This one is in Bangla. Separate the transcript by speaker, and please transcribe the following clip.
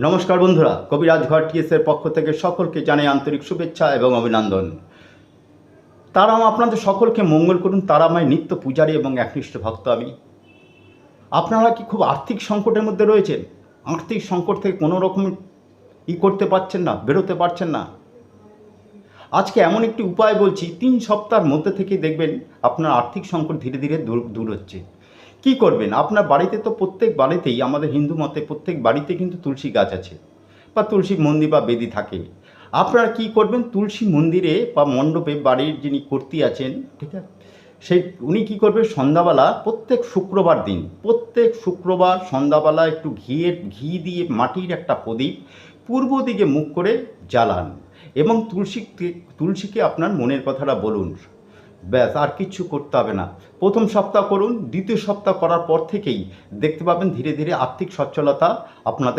Speaker 1: নমস্কার বন্ধুরা, কবিরাজ ঘর টিএসের পক্ষ থেকে সকলকে জানাই আন্তরিক শুভেচ্ছা এবং অভিনন্দন। তারাও আপনাদের সকলকে মঙ্গল করুন। তারামায় নিত্য পূজারী এবং একনিষ্ঠ ভক্ত আমি। আপনারা কি খুব আর্থিক সংকটের মধ্যে রয়েছেন? আর্থিক সংকট থেকে কোনো রকম করতে পারছেন না, বেরোতে পারছেন না? আজকে এমন একটি উপায় বলছি, 3 সপ্তাহের মধ্যে থেকে দেখবেন আপনার আর্থিক সংকট ধীরে ধীরে দূর হচ্ছে। কি করবেন? আপনার বাড়িতে তো প্রত্যেক বাড়িতেই, আমাদের হিন্দু মতে প্রত্যেক বাড়িতে কিন্তু তুলসী গাছ আছে বা তুলসী মন্দির বা বেদি থাকে। আপনারা কি করবেন? তুলসী মন্দিরে বা মণ্ডপে বাড়ির যিনি কর্ত্রী আছেন, ঠিক আছে, উনি কী করবেন? সন্ধ্যাবেলা প্রত্যেক শুক্রবার সন্ধ্যাবেলা একটু ঘি দিয়ে মাটির একটা প্রদীপ পূর্ব দিকে মুখ করে জ্বালান এবং তুলসীকে আপনার মনের কথাটা বলুন। ব্যাস, আর কিচ্ছু করতে হবে না। প্রথম সপ্তাহ করুন, দ্বিতীয় সপ্তাহ করার পর থেকেই দেখতে পাবেন ধীরে ধীরে আর্থিক সচ্ছলতা আপনাদের